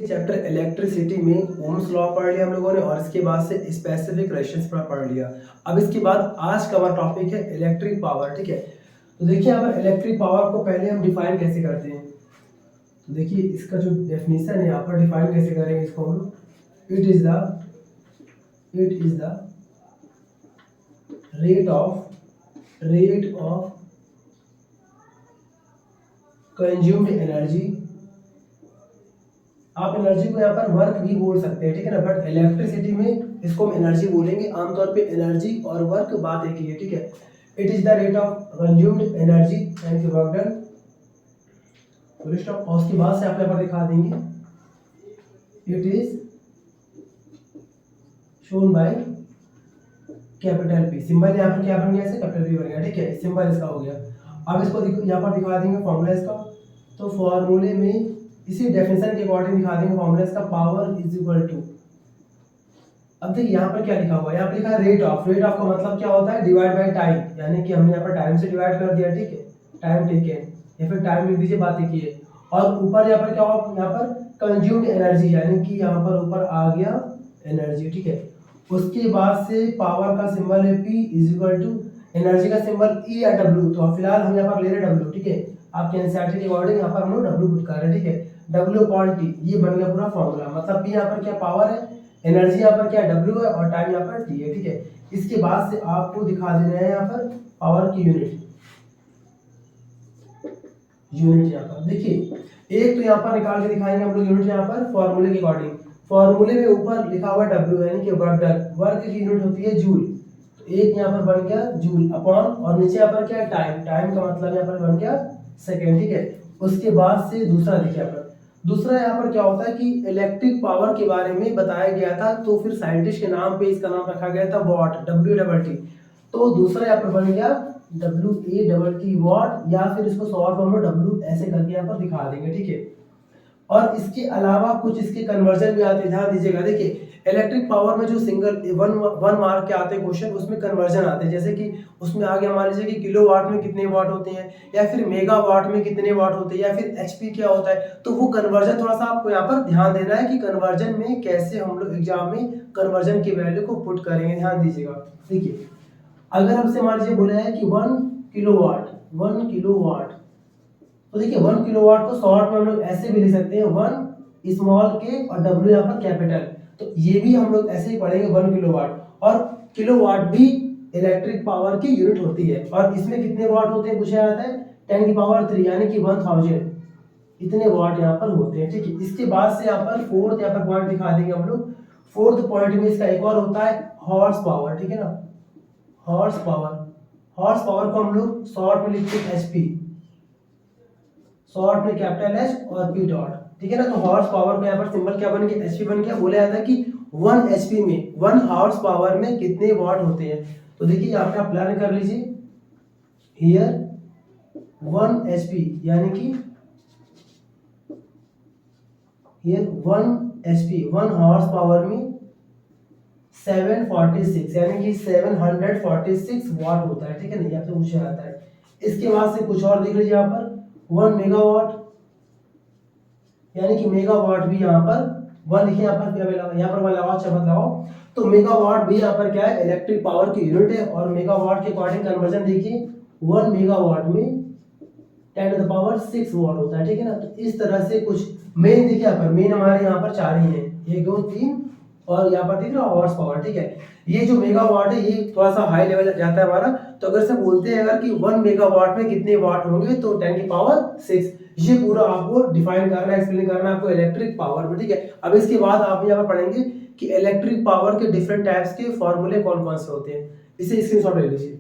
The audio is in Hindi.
चैप्टर इलेक्ट्रिसिटी में ओम्स लॉ पढ़ लिया हम लोगों ने और इसके बाद से स्पेसिफिक रेजिस्टेंस पढ़ लिया। अब इसके बाद आज का हमारा टॉपिक है इलेक्ट्रिक पावर। ठीक है, तो देखिए अब इलेक्ट्रिक पावर को पहले हम डिफाइन कैसे करते हैं। तो देखिए इसका जो डेफिनेशन है यहाँ पर डिफाइन कैसे करेंगे इसको हम लोग। It is the rate of consumed energy. आप एनर्जी को यहाँ पर वर्क भी बोल सकते हैं, ठीक है ना, बट इलेक्ट्रिसिटी में इसको हम एनर्जी बोलेंगे। आमतौर पे एनर्जी और वर्क बात एक ही है, ठीक है। It is the rate of consumed energy and work done. Full stop. और उसके बाद से आप यहाँ पर दिखा देंगे it is shown by capital P. Symbol यहाँ पर क्या बन गया, ऐसे कैपिटल पी बन गया, ठीक है, सिंबल इसका हो गया। अब इसको यहाँ पर दिखा देंगे फॉर्मूला इसका। तो फॉर्मूले में इसी डेफिनेशन के अकॉर्डिंग दिखा देंगे फॉर्मूला इसका। पावर इज इक्वल टू, अब देखिए यहाँ पर क्या लिखा हुआ है, यहाँ पर लिखा है रेट ऑफ। रेट ऑफ का मतलब क्या होता है, डिवाइड बाय टाइम, यानी कि हमने यहाँ पर टाइम से डिवाइड कर दिया, ठीक है, टाइम टेकन, या फिर टाइम लिख दीजिए, बात की है। और ऊपर यहाँ पर क्या होगा, यहाँ पर कंज्यूम्ड एनर्जी, यानी कि यहाँ पर ऊपर आ गया एनर्जी, ठीक है। उसके बाद से पावर का सिंबल है P is equal to energy का सिंबल E या W। तो फिलहाल हम यहाँ पर ले रहे हैं W, ठीक है। आपके एनसीईआरटी के अकॉर्डिंग यहाँ पर हम लोग W पुट कर रहे हैं, ठीक है। W अपॉन T, ये बन गया पूरा फॉर्मूला। मतलब P यहाँ पर क्या पावर है, एनर्जी यहाँ पर क्या W है, और टाइम यहाँ पर T है, ठीक है। इसके बाद से आपको दिखा देना है यहाँ पर पावर की यूनिट यहाँ पर। देखिए एक तो यहाँ पर निकाल के दिखाएंगे हम लोग यूनिट यहाँ पर फॉर्मूले के अकॉर्डिंग। फॉर्मूले में ऊपर लिखा हुआ W, यानी कि वर्क डन। वर्क की यूनिट होती है जूल, तो एक यहाँ पर बन गया जूल अपॉन, और नीचे यहाँ पर क्या है टाइम। टाइम का मतलब यहाँ पर बन गया सेकेंड, ठीक है। उसके बाद से दूसरा देखिए यहाँ पर, दूसरा यहाँ पर क्या होता है कि इलेक्ट्रिक पावर के बारे में बताया गया था, तो फिर साइंटिस्ट के नाम पे इसका नाम रखा गया था वॉट, WAT। तो दूसरा यहाँ पर बन गया WAT वॉट, या फिर इसको शॉर्ट फॉर्म में W ऐसे करके यहाँ पर दिखा देंगे, ठीक है। और इसके अलावा कुछ इसके कन्वर्जन भी आते हैं, ध्यान दीजिएगा। देखिए इलेक्ट्रिक पावर में जो सिंगल वन मार्क के आते हैं क्वेश्चन, उसमें कन्वर्जन आते हैं। जैसे कि उसमें आगे मान लीजिए कि किलोवाट में कितने वाट होते हैं, या फिर मेगावाट में कितने वाट होते हैं, या फिर HP क्या होता है। तो वो कन्वर्जन थोड़ा सा आपको यहाँ पर ध्यान देना है कि कन्वर्जन में कैसे हम लोग एग्जाम में कन्वर्जन की वैल्यू को पुट करेंगे, ध्यान दीजिएगा। देखिए अगर हमसे मान लीजिए बोला है कि 1 किलोवाट, तो देखिए 1 किलोवाट को शॉर्ट में हम लोग ऐसे भी लिख सकते हैं 1 स्मॉल के और W यहाँ पर कैपिटल। तो ये भी हम लोग ऐसे ही पढ़ेंगे 1 किलोवाट। और किलोवाट भी इलेक्ट्रिक पावर की यूनिट होती है, और इसमें कितने वाट होते हैं पूछा जाता है, 10 की पावर 3, यानी कि 1000 इतने वाट यहाँ पर होते हैं, ठीक है। इसके बाद से यहाँ पर फोर्थ यहाँ पर पॉइंट दिखा देंगे हम लोग। फोर्थ पॉइंट में इसका एक और होता है हॉर्स पावर, ठीक है ना। हॉर्स पावर को हम लोग शॉर्ट में लिखते हैं HP, शॉर्ट में कैपिटल H और P डॉट, ठीक है ना। तो हॉर्स पावर का यहाँ पर सिंबल क्या बन गया, HP बन गया। बोला जाता है कि 1 HP में, 1 हॉर्स पावर में कितने वाट होते हैं। तो देखिए यहाँ पे आप प्लान कर लीजिए, हियर 1 HP, यानी कि हियर 1 HP 1 हॉर्स पावर में 746, यानी कि 746 वाट होता है, ठीक है ना। यहाँ पे पूछा जाता है। इसके बाद से कुछ और देख लीजिए यहाँ पर 1 मेगावाट, यानी कि मेगावाट भी यहाँ पर 1 लिखिए, यहाँ पर 1 लगाओ, शब्द लगाओ। तो मेगावाट भी यहाँ पर क्या है, इलेक्ट्रिक पावर की यूनिट है। और मेगावाट के अकॉर्डिंग कन्वर्जन देखिए, 1 मेगावाट में 10 to the power 6 वाट होता है, ठीक है ना। तो इस तरह से कुछ मेन देखिए यहाँ पर, मेन हमारे यहाँ पर 4 ही है, 1 2 3, और यहाँ पर दिख रहा है हॉर्स पावर, ठीक है। ये जो मेगावाट है ये थोड़ा सा हाई लेवल जाता है हमारा। तो अगर से बोलते हैं अगर कि 1 मेगावाट में कितने वाट होंगे, तो 10 की पावर 6। ये पूरा आपको डिफाइन करना है, एक्सप्लेन करना है आपको इलेक्ट्रिक पावर में, ठीक है। अब इसके बाद आप यहाँ पर पढ़ेंगे कि इलेक्ट्रिक पावर के डिफरेंट टाइप्स के फॉर्मूले कौन कौन से होते हैं। इसे स्क्रीनशॉट ले लीजिए।